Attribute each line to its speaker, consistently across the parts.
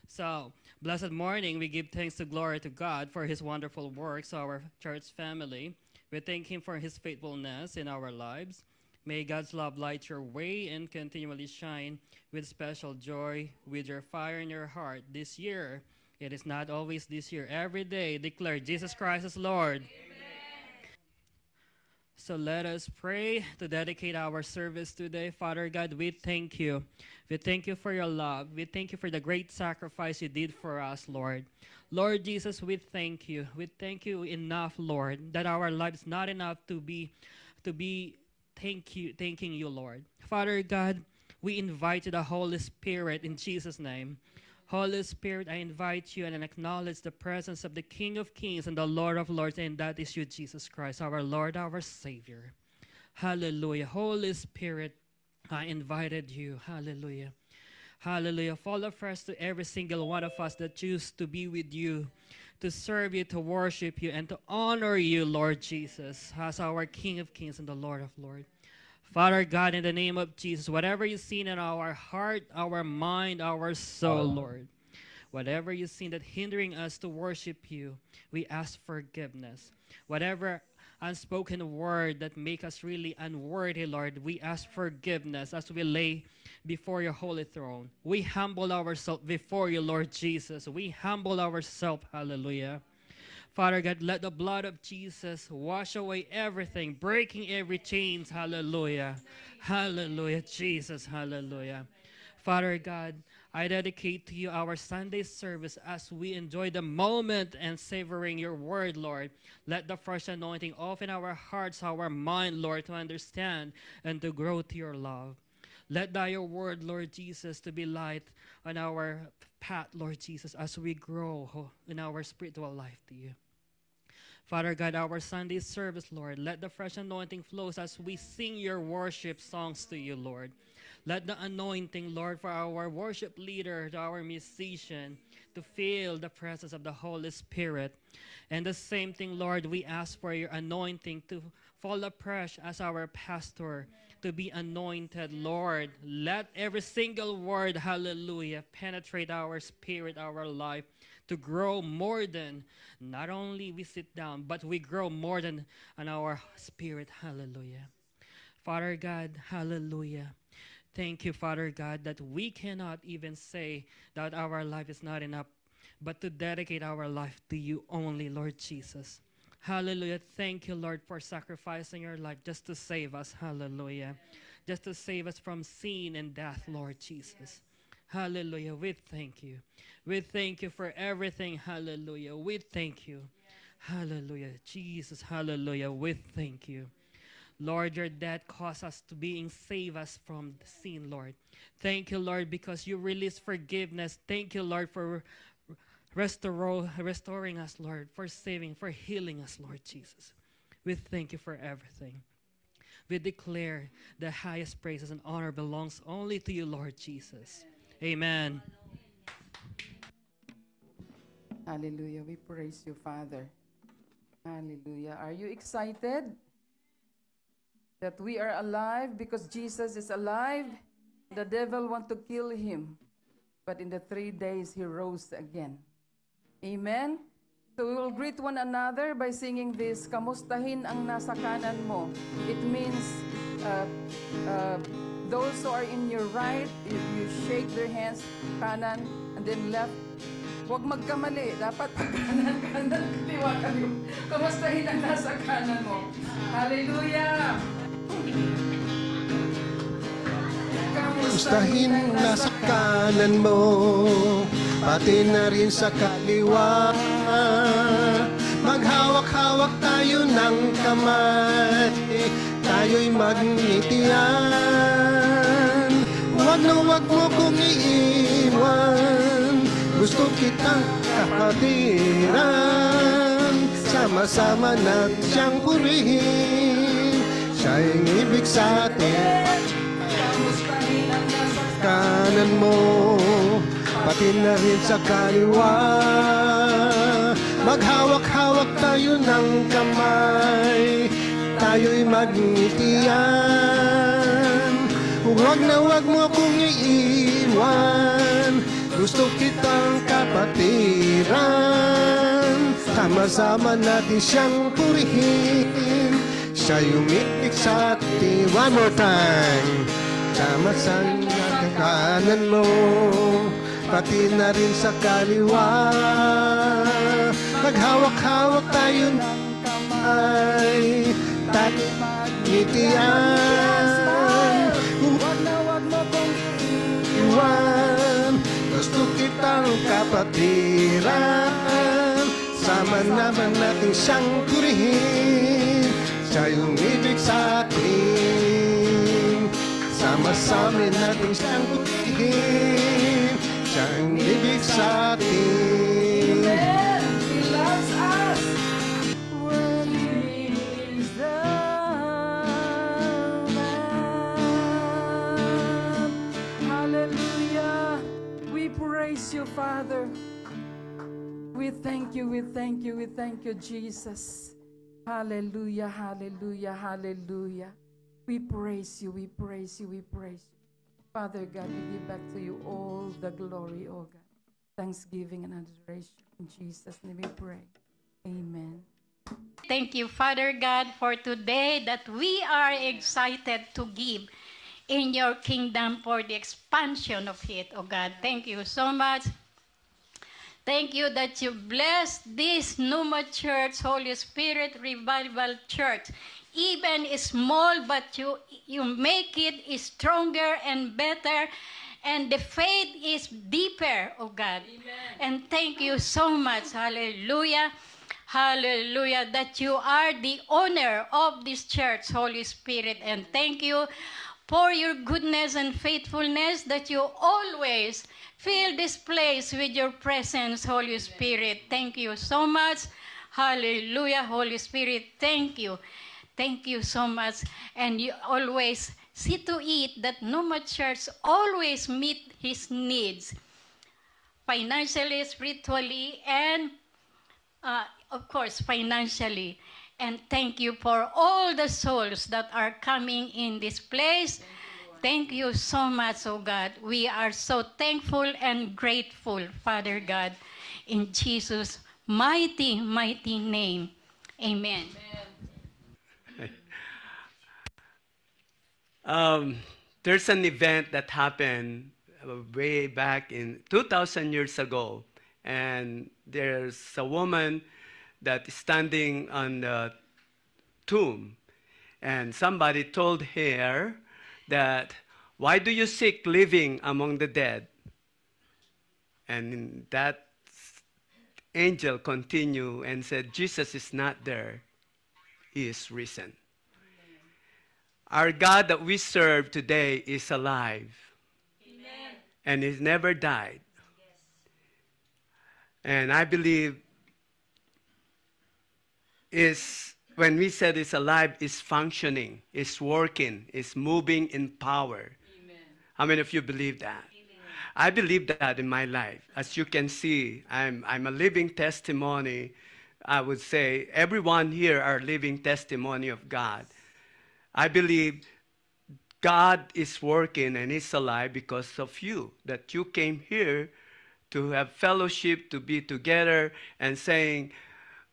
Speaker 1: So, blessed morning, we give thanks to glory to God for his wonderful works, our church family. We thank him for his faithfulness in our lives. May God's love light your way and continually shine with special joy with your fire in your heart this year. It is not always this year. Every day, declare Jesus Christ is Lord. So let us pray to dedicate our service today. Father God, we thank you. We thank you for your love. We thank you for the great sacrifice you did for us, Lord. Lord Jesus, we thank you. We thank you enough, Lord, that our lives not enough to be thanking you, Lord. Father God, we invite you the Holy Spirit in Jesus' name. Holy Spirit, I invite you and acknowledge the presence of the King of Kings and the Lord of Lords, and that is you, Jesus Christ, our Lord, our Savior. Hallelujah. Holy Spirit, I invited you. Hallelujah. Hallelujah. Fall afresh to every single one of us that choose to be with you, to serve you, to worship you, and to honor you, Lord Jesus, as our King of Kings and the Lord of Lords. Father God, in the name of Jesus, whatever you've seen in our heart, our mind, our soul, Lord, whatever you've seen that hindering us to worship you, we ask forgiveness. Whatever unspoken word that make us really unworthy, Lord, we ask forgiveness as we lay before your holy throne. We humble ourselves before you, Lord Jesus. We humble ourselves, hallelujah. Father God, let the blood of Jesus wash away everything, breaking every chains. Hallelujah. Hallelujah, Jesus. Hallelujah. Father God, I dedicate to you our Sunday service as we enjoy the moment and savoring your word, Lord. Let the fresh anointing open our hearts, our mind, Lord, to understand and to grow to your love. Let thy your word, Lord Jesus, to be light on our path, Lord Jesus, as we grow in our spiritual life to you. Father God, our Sunday service, Lord, let the fresh anointing flows as we sing your worship songs to you, Lord. Let the anointing, Lord, for our worship leader, to our musician, to feel the presence of the Holy Spirit. And the same thing, Lord, we ask for your anointing to fall afresh as our pastor, to be anointed, Lord. Let every single word, hallelujah, penetrate our spirit, our life, to grow more than not only we sit down, but we grow more than on our spirit. Hallelujah. Father God, hallelujah. Thank you, Father God, that we cannot even say that our life is not enough, but to dedicate our life to you only, Lord Jesus. Hallelujah. Thank you, Lord, for sacrificing your life just to save us. Hallelujah. Just to save us from sin and death, Lord Jesus. Hallelujah. We thank you. We thank you for everything. Hallelujah. We thank you. Hallelujah. Jesus. Hallelujah. We thank you. Lord, your death caused us to being save us from the sin, Lord. Thank you, Lord, because you release forgiveness. Thank you, Lord, for restoring us, Lord, for saving, for healing us, Lord Jesus. We thank you for everything. We declare the highest praises and honor belongs only to you, Lord Jesus. Amen.
Speaker 2: Hallelujah. We praise you, Father. Hallelujah. Are you excited that we are alive because Jesus is alive? The devil want to kill him, but in the 3 days he rose again. Amen? So we will greet one another by singing this, Kamustahin ang nasa kanan mo. It means those who are in your right, you shake their hands, kanan, and then left. Huwag magkamali. Dapat kanan, kaliwa, kaliwa. Kamustahin ang nasa kanan mo. Hallelujah!
Speaker 3: Kamustahin ang nasa kanan mo, pati na rin sa kaliwa. Maghawak-hawak tayo ng kamay, tayo'y magnitian. Huwag na huwag mo kong iiwan, gusto kitang kapatiran. Sama-sama na siyang purihin, siya'y ibig sa atin. Kanan mo, pati na rin sa kaliwa. Maghawak-hawak tayo ng kamay, tayo'y magnitian. Huwag na huwag mo kong iiwan, Gusto kitang kapatiran, sama-sama natin siyang purihin. Siya umibig sa atin. One more time. Sama-sama sa kanan mo, pati na rin sa kaliwa. Maghawak-hawak tayo ng kamay, tayo magnitian. Huwag na huwag mo kong iwan. Gusto kitang kapatiran, sama naman natin siyang purihin. Siya yung ibig sa atin, sama-sama natin siyang purihin. Siya yung ibig sa atin.
Speaker 2: He loves us when He is the Lamb. Hallelujah. We praise you, Father. We thank you, we thank you, we thank you, Jesus. Hallelujah, hallelujah, hallelujah. We praise you, we praise you, we praise you. Father God, we give back to you all the glory, oh God. Thanksgiving and adoration. In Jesus' name we pray. Amen.
Speaker 4: Thank you, Father God, for today that we are excited to give in your kingdom for the expansion of it, oh God. Thank you so much. Thank you that you blessed this Numa Church, Holy Spirit Revival Church. Even small, but you make it stronger and better, and the faith is deeper, oh God. Amen. And thank you so much, hallelujah, hallelujah, that you are the owner of this church, Holy Spirit. And thank you for your goodness and faithfulness, that you always fill this place with your presence, Holy Spirit. Thank you so much. Hallelujah, Holy Spirit. Thank you. Thank you so much. And you always see to it that Numa Church always meet his needs, financially, spiritually, and of course, financially. And thank you for all the souls that are coming in this place. Thank you so much, oh God. We are so thankful and grateful, Father God, in Jesus' mighty, mighty name. Amen.
Speaker 5: There's an event that happened way back in 2,000 years ago, and there's a woman that is standing on the tomb, and somebody told her that, "Why do you seek living among the dead?" And that angel continued and said, "Jesus is not there. He is risen." Our God that we serve today is alive. Amen. And He's never died. Yes. And I believe when we said it's alive, it's functioning, it's working, it's moving in power. Amen. How many of you believe that? Amen. I believe that in my life. As you can see, I'm a living testimony. I would say everyone here are living testimony of God. I believe God is working and is alive because of you, that you came here to have fellowship, to be together and saying,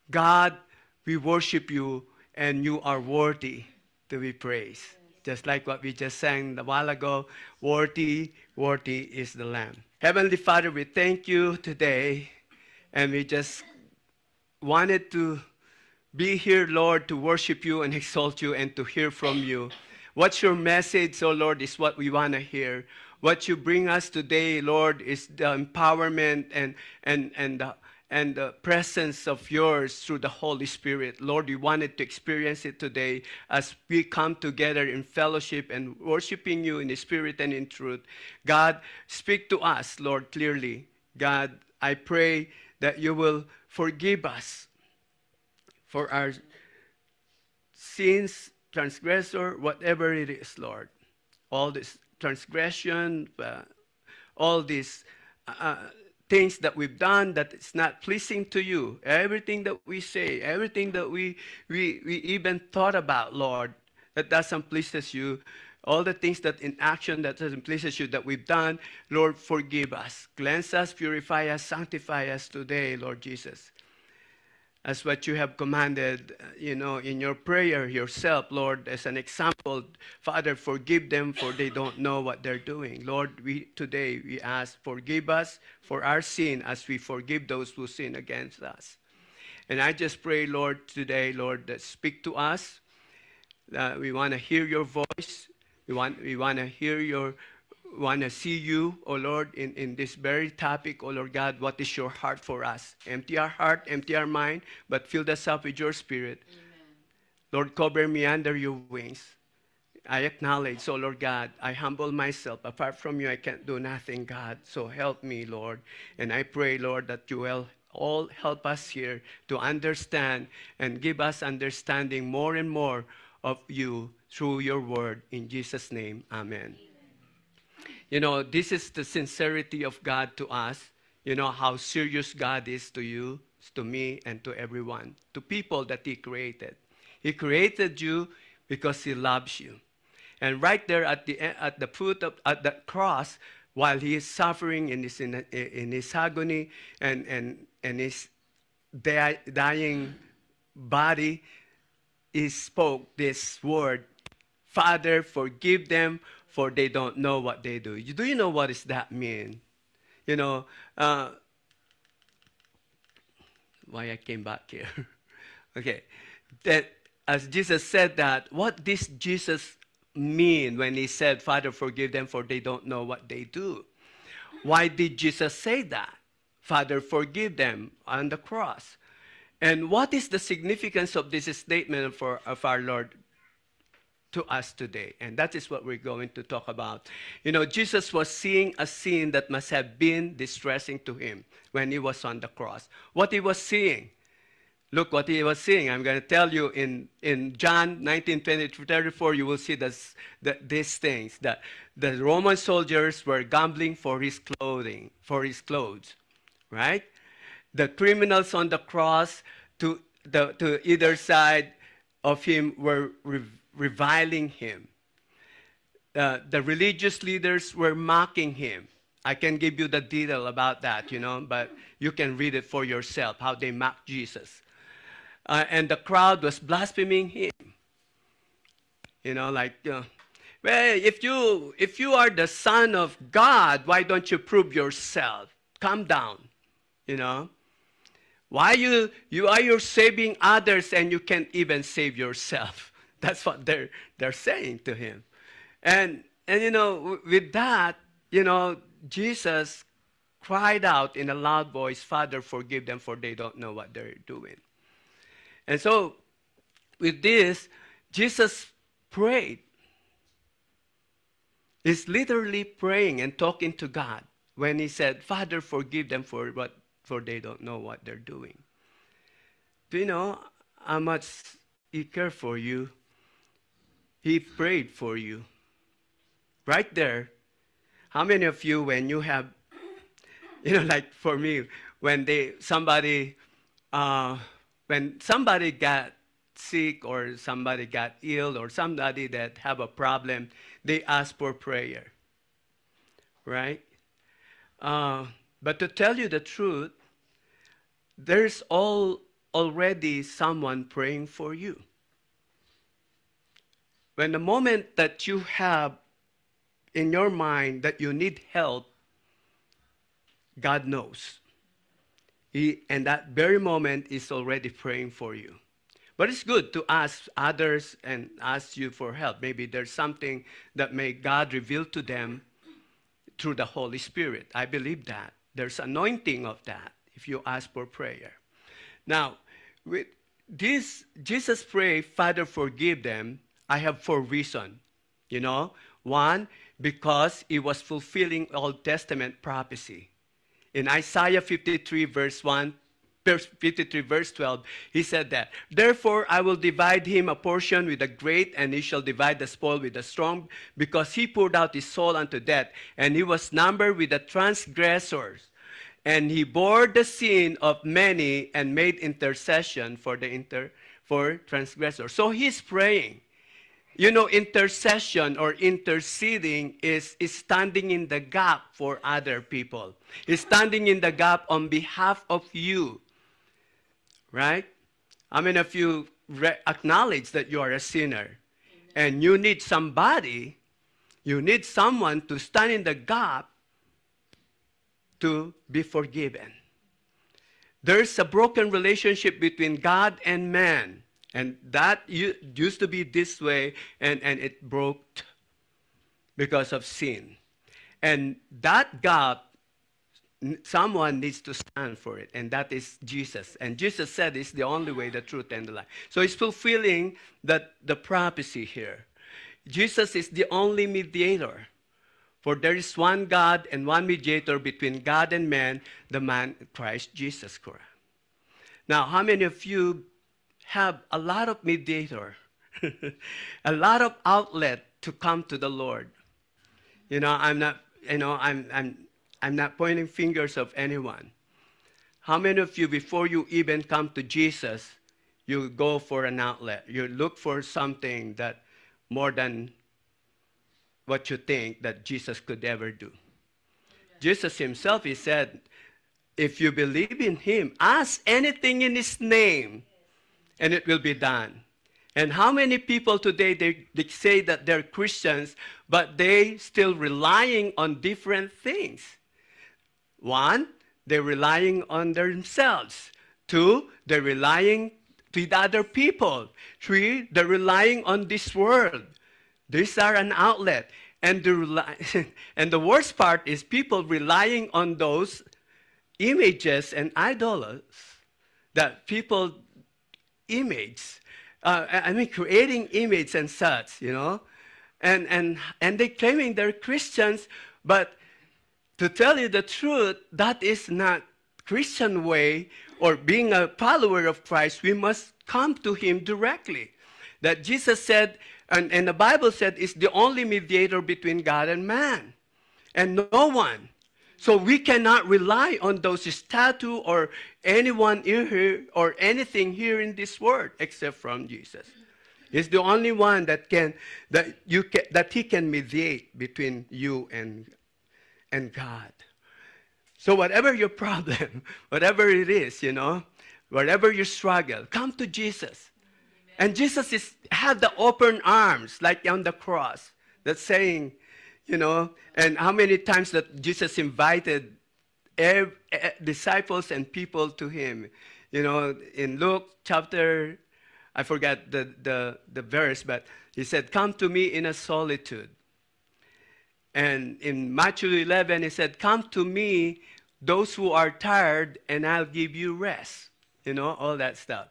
Speaker 5: "God, we worship you and you are worthy to be praised." Just like what we just sang a while ago, worthy, worthy is the Lamb. Heavenly Father, we thank you today, and we just wanted to be here, Lord, to worship you and exalt you and to hear from you. What's your message, oh Lord, is what we want to hear. What you bring us today, Lord, is the empowerment and the presence of yours through the Holy Spirit. Lord, we wanted to experience it today as we come together in fellowship and worshiping you in the Spirit and in truth. God, speak to us, Lord, clearly. God, I pray that you will forgive us for our sins, transgressor, whatever it is, Lord. All this transgression, all these things that we've done that is not pleasing to you, everything that we say, everything that we even thought about, Lord, that doesn't please you. all the things that in action that pleases you that we've done, Lord, forgive us. Cleanse us, purify us, sanctify us today, Lord Jesus. As what you have commanded, in your prayer yourself, Lord, as an example, Father, forgive them for they don't know what they're doing. Lord, today we ask, forgive us for our sin as we forgive those who sin against us. And I just pray, Lord, today, Lord, that speak to us. We want to hear your voice. We want to see you, oh Lord, in this very topic, oh Lord God, what is your heart for us? Empty our heart, empty our mind, but fill us up with your Spirit. Amen. Lord, cover me under your wings. I acknowledge, oh Lord God, I humble myself. Apart from you, I can't do nothing, God. So help me, Lord. And I pray, Lord, that you will all help us here to understand and give us understanding more and more of you through your word. In Jesus' name, amen. This is the sincerity of God to us. How serious God is to you, to me, and to everyone, to people that he created. He created you because he loves you. And right there at the foot of the cross, while he is suffering in his agony and his dying body, he spoke this word, Father, forgive them, for they don't know what they do. Do you know what does that mean? Why I came back here. Okay. That as Jesus said that, what does Jesus mean when he said, Father, forgive them, for they don't know what they do? Why did Jesus say that? Father, forgive them on the cross. And what is the significance of this statement of our Lord to us today? And that is what we're going to talk about. Jesus was seeing a scene that must have been distressing to him when he was on the cross. What he was seeing, look what he was seeing. I'm going to tell you in John 19:20-34, you will see these things. That the Roman soldiers were gambling for his clothes, right? The criminals on the cross to either side of him were reviling him. The religious leaders were mocking him. I can give you the detail about that, but you can read it for yourself, how they mocked Jesus. And the crowd was blaspheming him. Well, if you are the Son of God, why don't you prove yourself? Calm down, Why you're saving others and you can't even save yourself? That's what they're saying to him. And with that, Jesus cried out in a loud voice, Father, forgive them, for they don't know what they're doing. And so with this, Jesus prayed. He's literally praying and talking to God when he said, Father, forgive them, for they don't know what they're doing. Do you know how much he cared for you? He prayed for you. Right there. How many of you, when you have, like for me, when somebody got sick or somebody got ill or somebody that have a problem, they ask for prayer, right? But to tell you the truth, there's already someone praying for you. When the moment that you have in your mind that you need help, God knows. And that very moment is already praying for you. But it's good to ask others and ask you for help. Maybe there's something that may God reveal to them through the Holy Spirit. I believe that. There's anointing of that if you ask for prayer. Now, with this, Jesus prayed, Father, forgive them. I have 4 reasons. One, because he was fulfilling Old Testament prophecy. In Isaiah 53, verse 12, he said that, therefore I will divide him a portion with the great, and he shall divide the spoil with the strong, because he poured out his soul unto death, and he was numbered with the transgressors. And he bore the sin of many and made intercession for transgressors. So he's praying. You know, intercession or interceding is standing in the gap for other people. Is standing in the gap on behalf of you. Right? I mean, if you acknowledge that you are a sinner and you need somebody, you need someone to stand in the gap to be forgiven. There's a broken relationship between God and man. And that used to be this way, and it broke because of sin. And that gap, someone needs to stand for it, and that is Jesus. And Jesus said it's the only way, the truth, and the life. So he's fulfilling the prophecy here. Jesus is the only mediator. For there is one God and one mediator between God and man, the man Christ Jesus Christ. Now, how many of you have a lot of mediator, a lot of outlet to come to the Lord? You know, I'm not pointing fingers of anyone. How many of you, before you even come to Jesus, you go for an outlet? You look for something that more than what you think that Jesus could ever do. Yeah. Jesus himself, he said, if you believe in him, ask anything in his name, and it will be done. And how many people today, they say that they're Christians, but they still relying on different things. One, they're relying on themselves. Two, they're relying to the other people. Three, they're relying on this world. These are an outlet. And the worst part is people relying on those images and idols that people image. Creating image and such, you know. And they claiming they're Christians, but to tell you the truth, that is not Christian way, or being a follower of Christ. We must come to him directly. That Jesus said, and the Bible said, is the only mediator between God and man, and no one. So we cannot rely on those statue or anyone here or anything here in this world except from Jesus. He's the only one that he can mediate between you and God. So whatever your problem, whatever it is, you know, whatever your struggle, come to Jesus. And Jesus had the open arms, like on the cross, that's saying, you know, and how many times that Jesus invited disciples and people to him. You know, in Luke chapter, I forgot the verse, but he said, come to me in a solitude. And in Matthew 11, he said, come to me, those who are tired, and I'll give you rest. You know, all that stuff.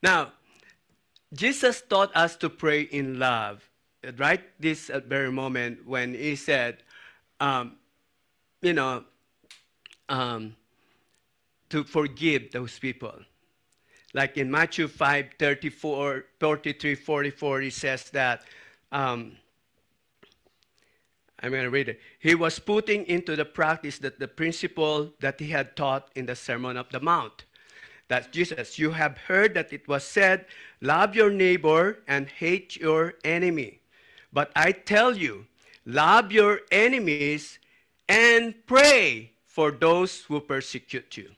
Speaker 5: Now, Jesus taught us to pray in love. Right this very moment when he said, to forgive those people. Like in Matthew 5:33-44, he says that, I'm going to read it. He was putting into the practice the principle that he had taught in the Sermon on the Mount. That's Jesus. You have heard that it was said, love your neighbor and hate your enemy. But I tell you, love your enemies and pray for those who persecute you. Amen.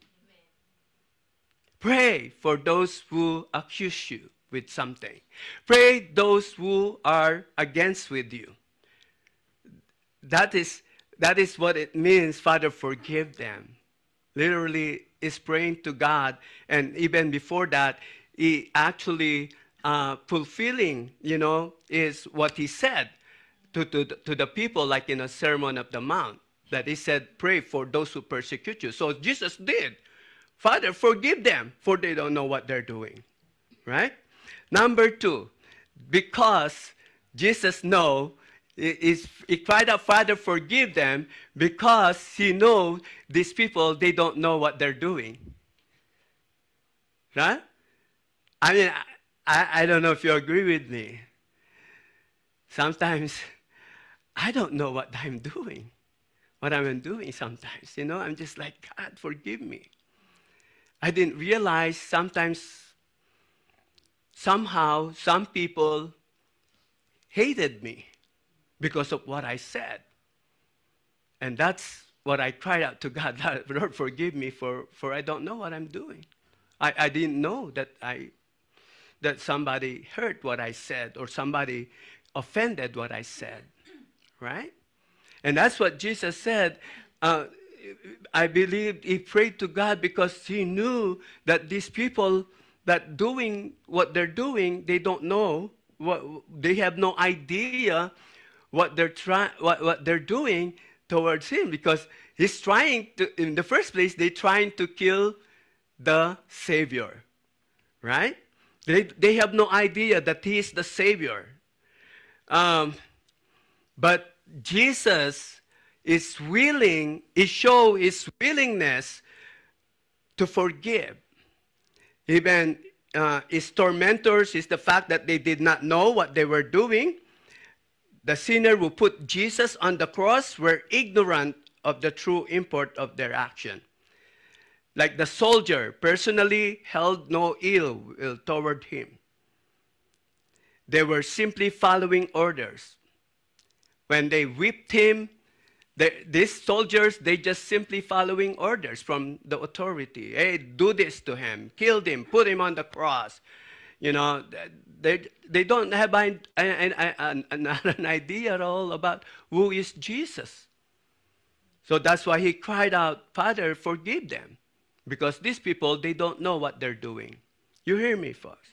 Speaker 5: Pray for those who accuse you with something. Pray those who are against with you. That is what it means, Father, forgive them. Literally is praying to God, and even before that, he actually fulfilling, you know, is what he said to the people, like in a Sermon on the Mount, that he said, pray for those who persecute you. So Jesus did. Father, forgive them, for they don't know what they're doing. Right? Number two, because Jesus knows, he cried out, Father, forgive them, because he knows these people, they don't know what they're doing. Right? I mean, I don't know if you agree with me. Sometimes I don't know what I'm doing sometimes. You know, I'm just like, God, forgive me. I didn't realize somehow, some people hated me because of what I said. And that's what I cried out to God, Lord, forgive me for I don't know what I'm doing. I didn't know that somebody heard what I said or somebody offended what I said, right? And that's what Jesus said. I believe he prayed to God because he knew that these people that doing what they're doing, they don't know, they have no idea what they're doing towards him, because he's trying to, in the first place, they're trying to kill the Savior, right? They have no idea that he is the Savior. But Jesus is willing, he showed his willingness to forgive. Even his tormentors is the fact that they did not know what they were doing. The sinner who put Jesus on the cross were ignorant of the true import of their action. Like the soldier personally held no ill will toward him. They were simply following orders. When they whipped him, these soldiers, they just simply following orders from the authority. Hey, do this to him, kill him, put him on the cross. You know, they don't have an idea at all about who is Jesus. So that's why he cried out, Father, forgive them. Because these people, they don't know what they're doing. You hear me, folks?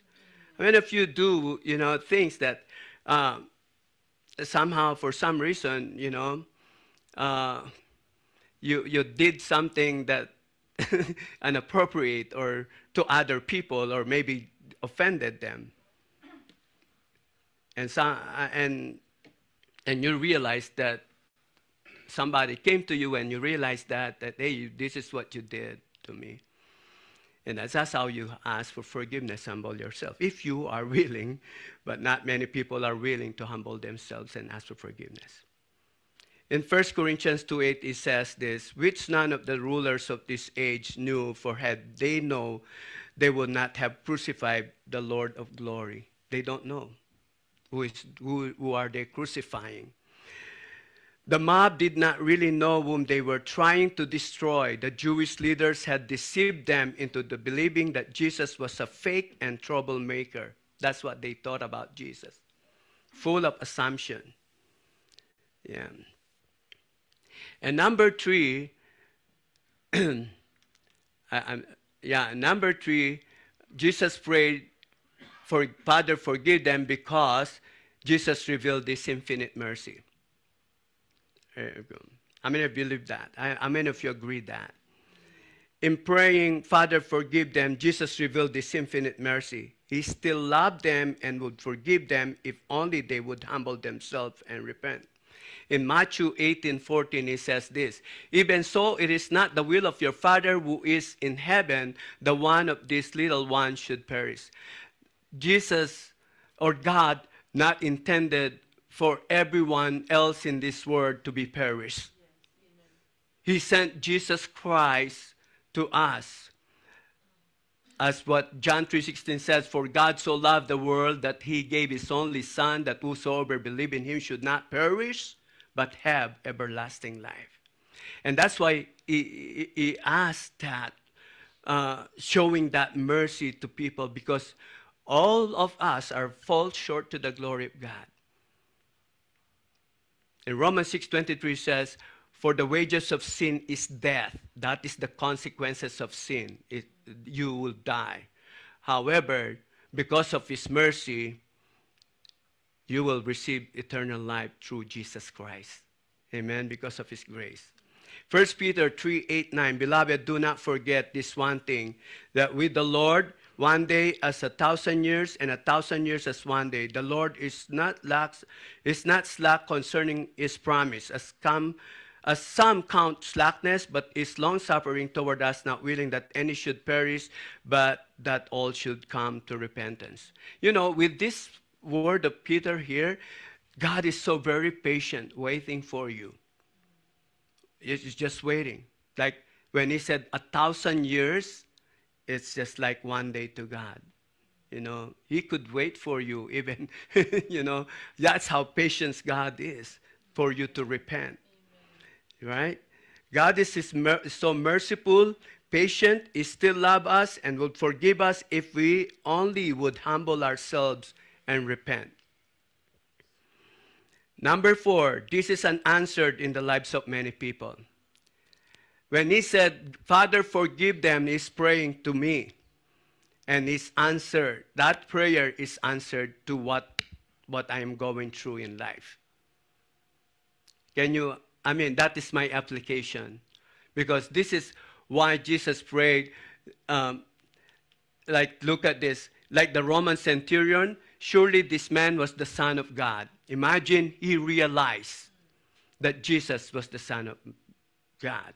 Speaker 5: I mean, if you do, you know, things that somehow, for some reason, you know, you did something that inappropriate or to other people, or maybe offended them, and you realize that somebody came to you and you realize that hey, this is what you did to me, and that's how you ask for forgiveness. Humble yourself if you are willing, but not many people are willing to humble themselves and ask for forgiveness. In 1 Corinthians 2:8, it says this, which none of the rulers of this age knew, for had they known, they would not have crucified the Lord of glory. They don't know. Who are they crucifying? The mob did not really know whom they were trying to destroy. The Jewish leaders had deceived them into the believing that Jesus was a fake and troublemaker. That's what they thought about Jesus. Full of assumption. Yeah. And number three, number three, Jesus prayed for Father, forgive them, because Jesus revealed this infinite mercy. How many of you believe that? How many of you agree that? In praying, Father, forgive them, Jesus revealed this infinite mercy. He still loved them and would forgive them if only they would humble themselves and repent. In Matthew 18:14, he says this, even so, it is not the will of your Father who is in heaven, the one of these little ones should perish. Jesus, or God, not intended for everyone else in this world to be perished. He sent Jesus Christ to us. As what John 3:16 says, for God so loved the world that he gave his only Son, that whosoever believe in him should not perish, but have everlasting life. And that's why he asked that, showing that mercy to people, because all of us are fall short to the glory of God. In Romans 6:23 says, for the wages of sin is death. That is the consequences of sin. You will die. However, because of his mercy, you will receive eternal life through Jesus Christ. Amen, because of his grace. 1 Peter 3:8-9, beloved, do not forget this one thing, that with the Lord, one day as 1,000 years, and 1,000 years as one day. The Lord is not slack concerning his promise, as some count slackness, but is long-suffering toward us, not willing that any should perish, but that all should come to repentance. You know, with this word of Peter here, God is so very patient, waiting for you. He's just waiting. Like when he said 1,000 years, it's just like one day to God. You know, he could wait for you even, you know, that's how patient God is for you to repent. Right? God is so merciful, patient, He still loves us and would forgive us if we only would humble ourselves and repent. Number 4, this is unanswered in the lives of many people. When he said, Father, forgive them, he's praying to me. And his answer, that prayer is answered to what I am going through in life. That is my application. Because this is why Jesus prayed, look at this, like the Roman centurion, surely this man was the Son of God. Imagine he realized that Jesus was the Son of God.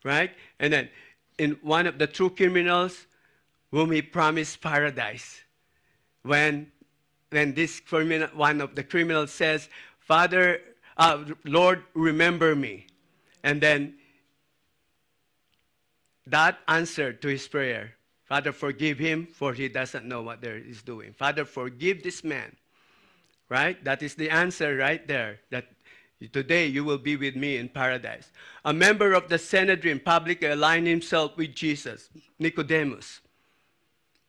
Speaker 5: Right? And then, in one of the true criminals, whom he promised paradise, when this criminal, one of the criminals says, Father, Lord, remember me. And then that answered to his prayer, Father, forgive him, for he doesn't know what he's doing. Father, forgive this man. Right? That is the answer right there, that today you will be with me in paradise. A member of the Sanhedrin publicly aligned himself with Jesus, Nicodemus.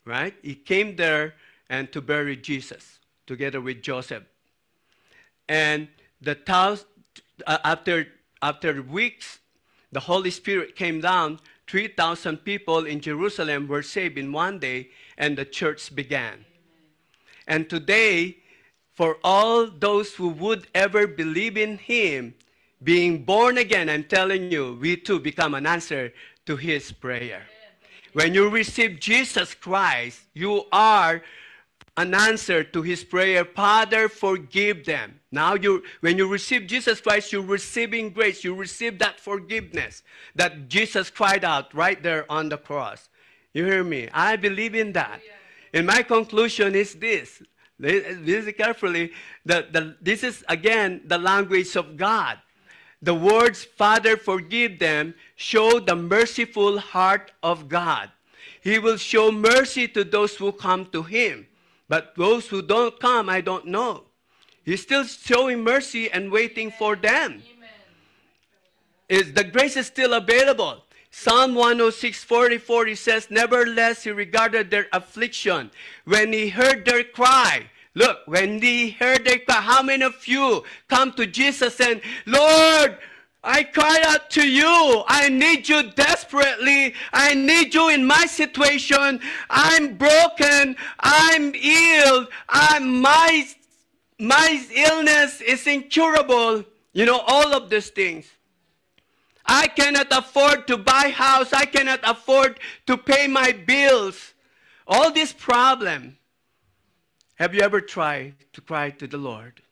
Speaker 5: Right? He came there and to bury Jesus together with Joseph. And after weeks, the Holy Spirit came down. 3,000 people in Jerusalem were saved in one day, and the church began. Amen. And today, for all those who would ever believe in him, being born again, I'm telling you, we too become an answer to his prayer. When you receive Jesus Christ, you are an answer to his prayer, Father, forgive them. Now, when you receive Jesus Christ, you're receiving grace. You receive that forgiveness that Jesus cried out right there on the cross. You hear me? I believe in that. And my conclusion is this. Listen carefully. This is, again, the language of God. The words, Father, forgive them, show the merciful heart of God. He will show mercy to those who come to him. But those who don't come, I don't know. He's still showing mercy and waiting for them. The grace is still available. Psalm 106:44, he says, nevertheless, he regarded their affliction. When he heard their cry, look, when he heard their cry, how many of you come to Jesus and, Lord, I cry out to you. I need you desperately. I need you in my situation. I'm broken. I'm ill. My illness is incurable. You know, all of these things. I cannot afford to buy a house. I cannot afford to pay my bills. All this problem. Have you ever tried to cry to the Lord?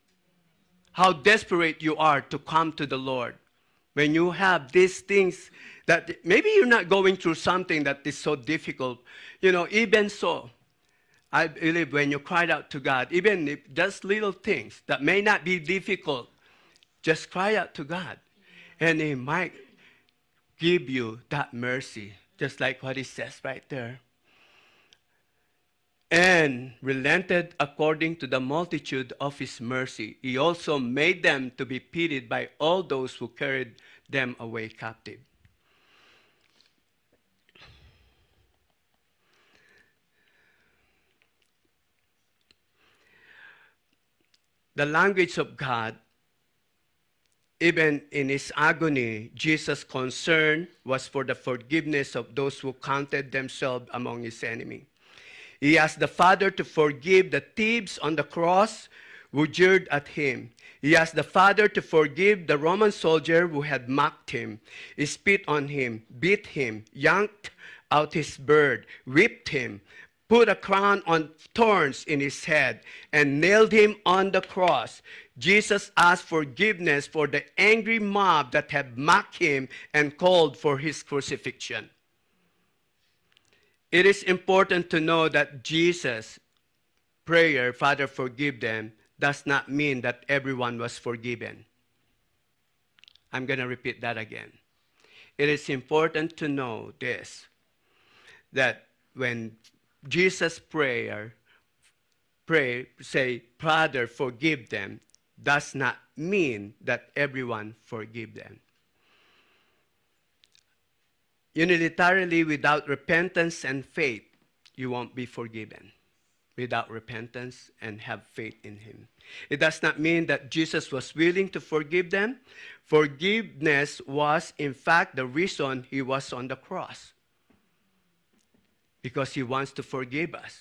Speaker 5: How desperate you are to come to the Lord. When you have these things that maybe you're not going through something that is so difficult. You know, even so, I believe when you cried out to God, even if just little things that may not be difficult, just cry out to God. And he might give you that mercy, just like what he says right there. And relented according to the multitude of his mercy. He also made them to be pitied by all those who carried them away captive. The language of God, even in his agony, Jesus' concern was for the forgiveness of those who counted themselves among his enemies. He asked the Father to forgive the thieves on the cross who jeered at him. He asked the Father to forgive the Roman soldier who had mocked him, spit on him, beat him, yanked out his beard, whipped him, put a crown of thorns in his head, and nailed him on the cross. Jesus asked forgiveness for the angry mob that had mocked him and called for his crucifixion. It is important to know that Jesus' prayer, Father, forgive them, does not mean that everyone was forgiven. I'm going to repeat that again. It is important to know this, that when Jesus' say, Father, forgive them, does not mean that everyone forgive them. Unilaterally, without repentance and faith, you won't be forgiven. Without repentance and have faith in him. It does not mean that Jesus was willing to forgive them. Forgiveness was, in fact, the reason he was on the cross. Because he wants to forgive us.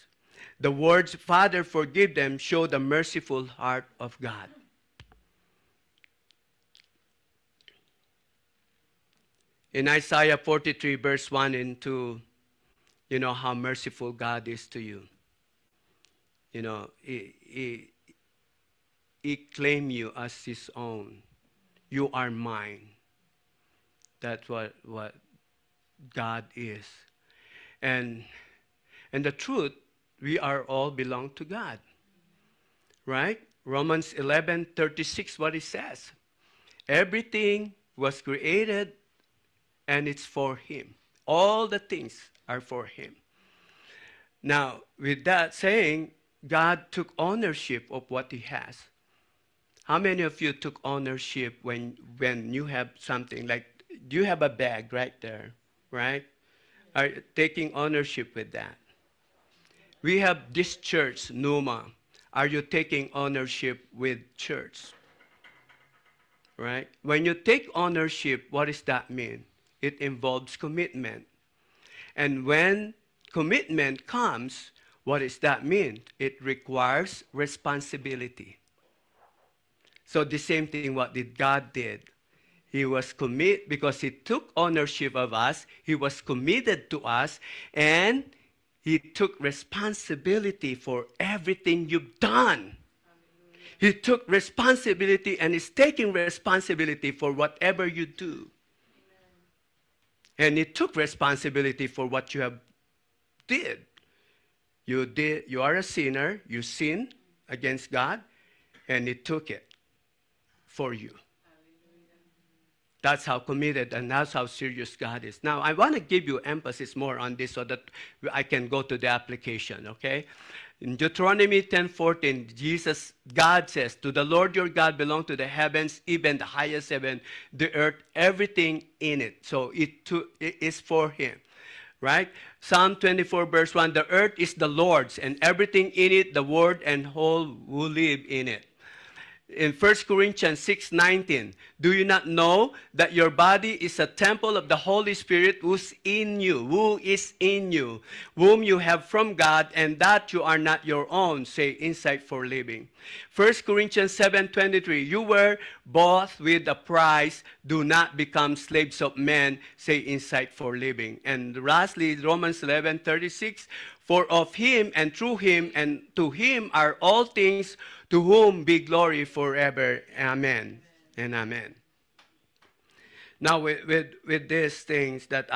Speaker 5: The words, Father, forgive them, show the merciful heart of God. In Isaiah 43, verse 1 and 2, you know how merciful God is to you. You know, he claimed you as his own. You are mine. That's what God is. And the truth, we are all belong to God. Right? Romans 11:36, what it says. Everything was created and it's for him. All the things are for him. Now, with that saying, God took ownership of what he has. How many of you took ownership when you have something? Like, you have a bag right there, right? Are you taking ownership with that? We have this church, Numa. Are you taking ownership with church? Right? When you take ownership, what does that mean? It involves commitment. And when commitment comes, what does that mean? It requires responsibility. So the same thing what did God did. He was committed because he took ownership of us. He was committed to us. And he took responsibility for everything you've done. He took responsibility and is taking responsibility for whatever you do. And he took responsibility for what you have did. You are a sinner, you sin against God, and he took it for you. That's how committed and that's how serious God is. Now, I want to give you emphasis more on this so that I can go to the application, okay? In Deuteronomy 10:14, God says, to the Lord your God belong to the heavens, even the highest heaven, the earth, everything in it. So it is for him. Right? Psalm 24, verse 1, the earth is the Lord's, and everything in it, the world and whole who live in it. In 1 Corinthians 6:19, do you not know that your body is a temple of the Holy Spirit who is in you, whom you have from God, and that you are not your own, say Insight for Living. 1 Corinthians 7:23, you were bought with a price, do not become slaves of men, say Insight for Living. And lastly, Romans 11:36, for of him and through him and to him are all things, to whom be glory forever. Amen and amen. Now, with these things that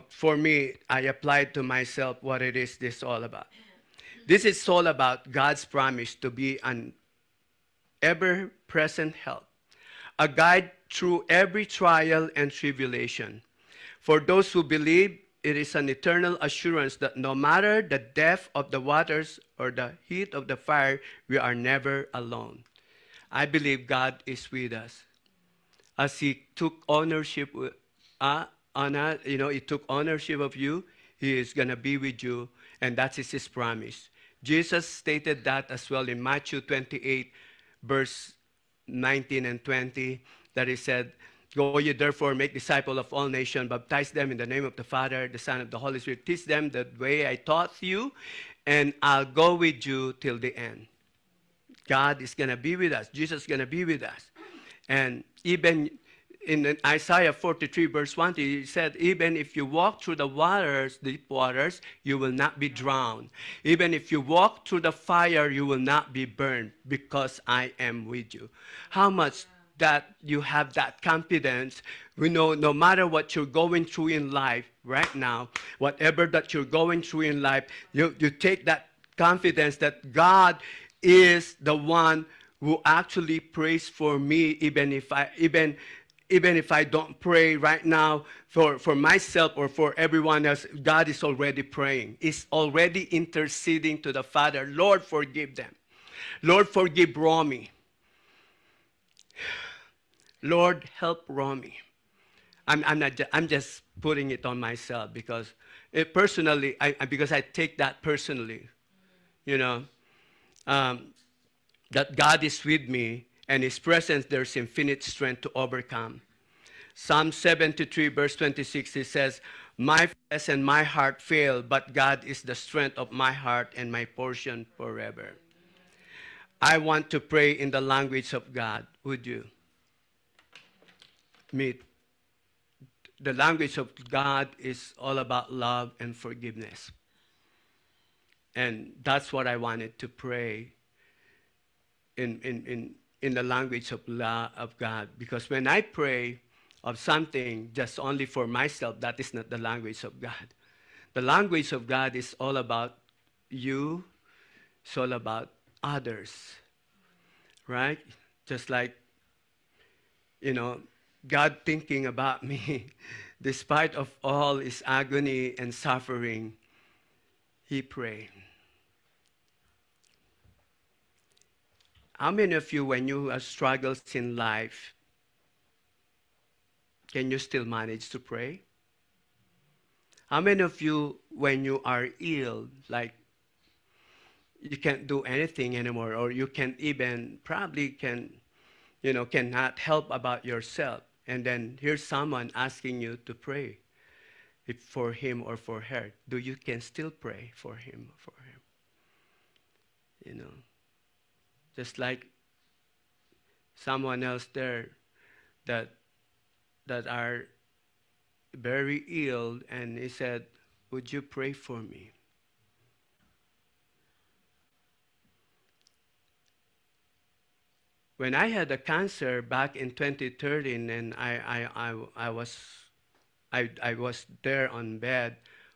Speaker 5: for me, I applied to myself what it is this all about. This is all about God's promise to be an ever-present help, a guide through every trial and tribulation. For those who believe, it is an eternal assurance that no matter the depth of the waters or the heat of the fire, we are never alone. I believe God is with us. As he took ownership he took ownership of you, he is going to be with you, and that is his promise. Jesus stated that as well in Matthew 28, verse 19 and 20, that he said, go ye therefore, make disciples of all nations, baptize them in the name of the Father, the Son, and the Holy Spirit. Teach them the way I taught you, and I'll go with you till the end. God is going to be with us. Jesus is going to be with us. And even in Isaiah 43, verse 1, he said, even if you walk through the waters, deep waters, you will not be drowned. Even if you walk through the fire, you will not be burned, because I am with you. How much that you have that confidence, we know no matter what you're going through in life right now, whatever that you're going through in life, you take that confidence that God is the one who actually prays for me, even even if I don't pray right now for myself or for everyone else, God is already praying. He's already interceding to the Father. Lord, forgive them. Lord, forgive Romy. Lord, help Romy. I'm just putting it on myself because personally, because I take that personally, you know, that God is with me, and His presence, there's infinite strength to overcome. Psalm 73, verse 26, it says, my flesh and my heart fail, but God is the strength of my heart and my portion forever. I want to pray in the language of God. Would you? Meet. The language of God is all about love and forgiveness. And that's what I wanted to pray in the language of love of God. Because when I pray of something just only for myself, that is not the language of God. The language of God is all about you. It's all about others. Right? Just like, you know, God thinking about me, despite of all His agony and suffering, He prayed. How many of you, when you have struggles in life, can you still manage to pray? How many of you, when you are ill, like you can't do anything anymore, or you can't even, probably cannot help about yourself, and then here's someone asking you to pray for him or for her. Do you can still pray for him or for him? You know, just like someone else there that are very ill, and he said, would you pray for me? When I had a cancer back in 2013, and I was there on bed,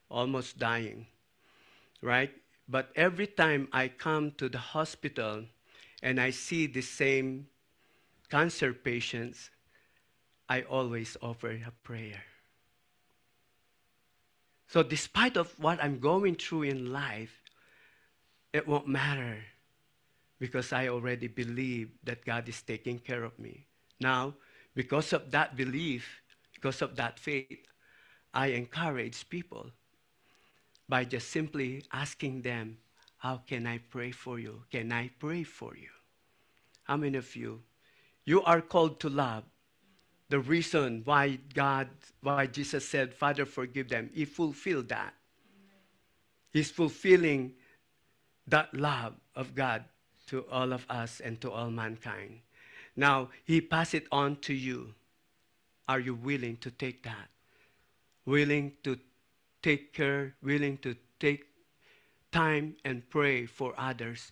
Speaker 5: almost dying, right? But every time I come to the hospital and I see the same cancer patients, I always offer a prayer. So despite of what I'm going through in life, it won't matter, because I already believe that God is taking care of me. Now, because of that belief, because of that faith, I encourage people by just simply asking them, how can I pray for you? Can I pray for you? How many of you are called to love? The reason why Jesus said, Father, forgive them, He fulfilled that. He's fulfilling that love of God to all of us and to all mankind. Now, He passed it on to you. Are you willing to take that? Willing to take care, willing to take time and pray for others,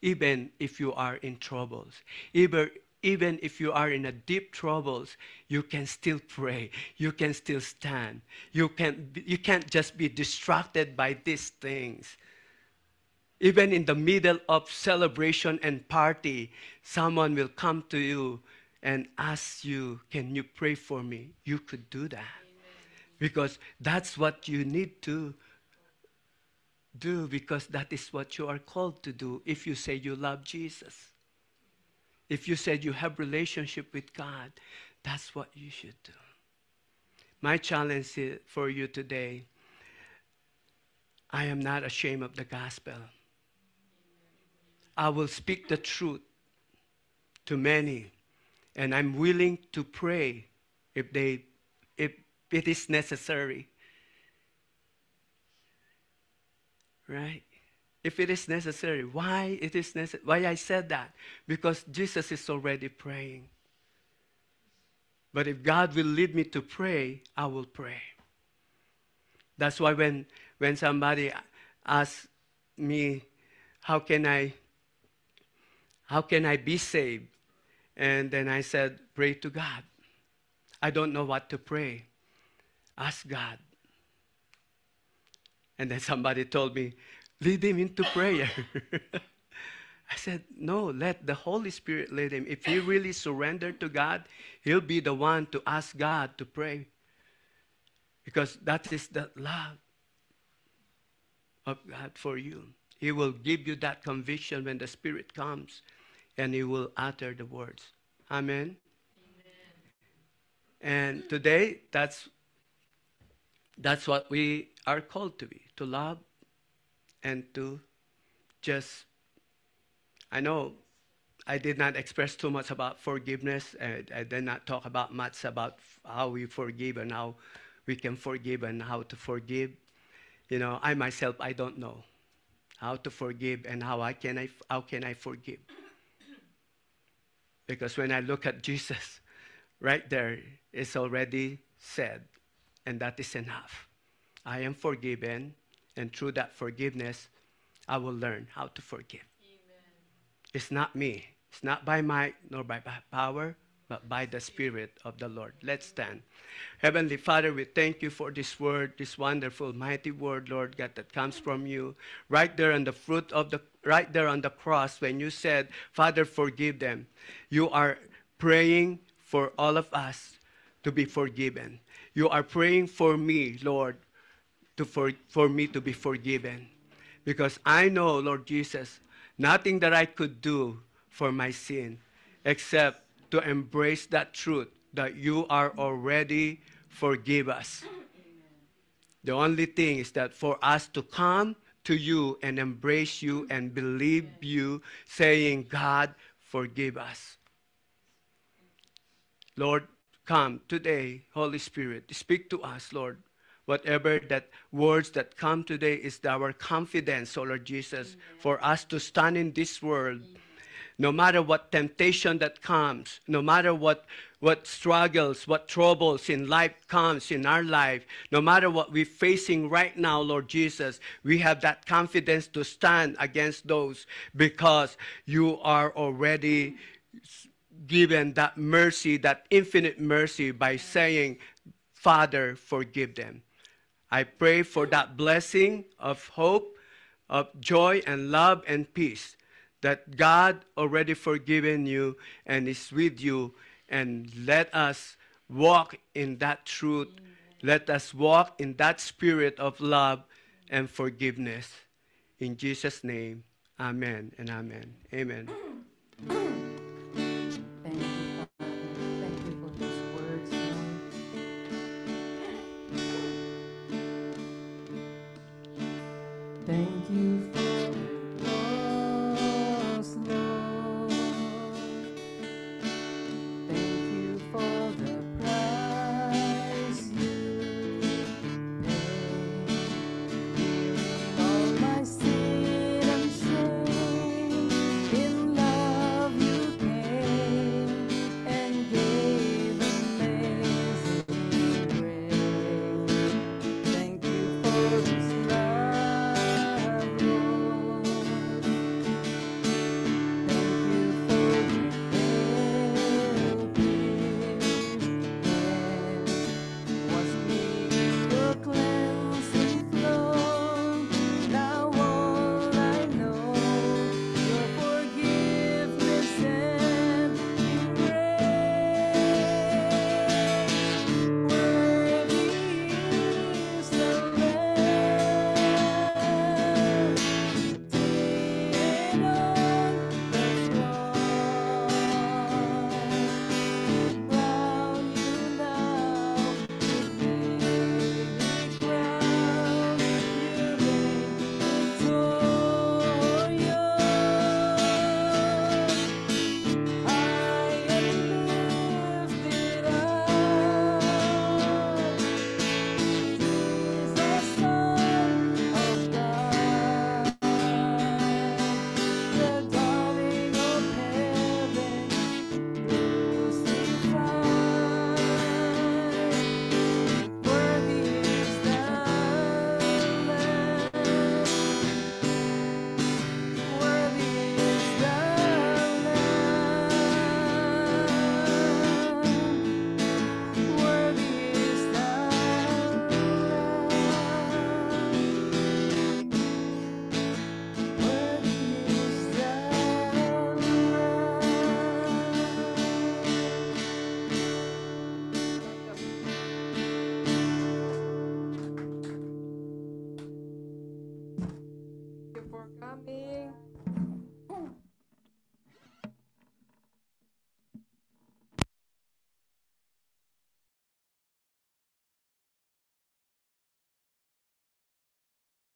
Speaker 5: even if you are in troubles. Even if you are in a deep troubles, you can still pray. You can still stand. You can't just be distracted by these things. Even in the middle of celebration and party, someone will come to you and ask you, can you pray for me? You could do that. Amen. Because that's what you need to do, because that is what you are called to do if you say you love Jesus. If you said you have relationship with God, that's what you should do. My challenge for you today, I am not ashamed of the gospel. I will speak the truth to many, and I'm willing to pray if it is necessary. Right? If it is necessary. Why it is necessary? Why I said that? Because Jesus is already praying. But if God will lead me to pray, I will pray. That's why when somebody asks me, how can I be saved? And then I said, pray to God. I don't know what to pray. Ask God. And then somebody told me, lead him into prayer. I said, no, let the Holy Spirit lead him. If he really surrendered to God, he'll be the one to ask God to pray. Because that is the love of God for you. He will give you that conviction when the Spirit comes, and he will utter the words. Amen. And today, that's what we are called to be, to love and to just, I know I did not express too much about forgiveness. I did not talk about much about how we forgive and how we can forgive and how to forgive. You know, I myself, I don't know how to forgive and how can I forgive. Because when I look at Jesus, right there, it's already said, and that is enough. I am forgiven, and through that forgiveness, I will learn how to forgive. Amen. It's not me. It's not by might nor by power, but by the Spirit of the Lord. Let's stand. Heavenly Father, we thank you for this word, this wonderful, mighty word, Lord God, that comes from you. Right there on the cross, when you said, Father, forgive them, you are praying for all of us to be forgiven. You are praying for me, Lord, for me to be forgiven. Because I know, Lord Jesus, nothing that I could do for my sin except to embrace that truth that you are already forgive us. The only thing is that for us to come to you and embrace you and believe you, saying, God, forgive us. Lord, come today, Holy Spirit, speak to us, Lord. Whatever that words that come today is our confidence, oh Lord Jesus, for us to stand in this world. No matter what temptation that comes, no matter what struggles, what troubles in life comes in our life, no matter what we're facing right now, Lord Jesus, we have that confidence to stand against those because you are already given that mercy, that infinite mercy by saying, Father, forgive them. I pray for that blessing of hope, of joy and love and peace, that God already forgiven you and is with you, and let us walk in that truth. Let us walk in that spirit of love and forgiveness. In Jesus' name, amen and amen. Amen.
Speaker 2: Thank you, Father. Thank you for these words, Lord. Thank you for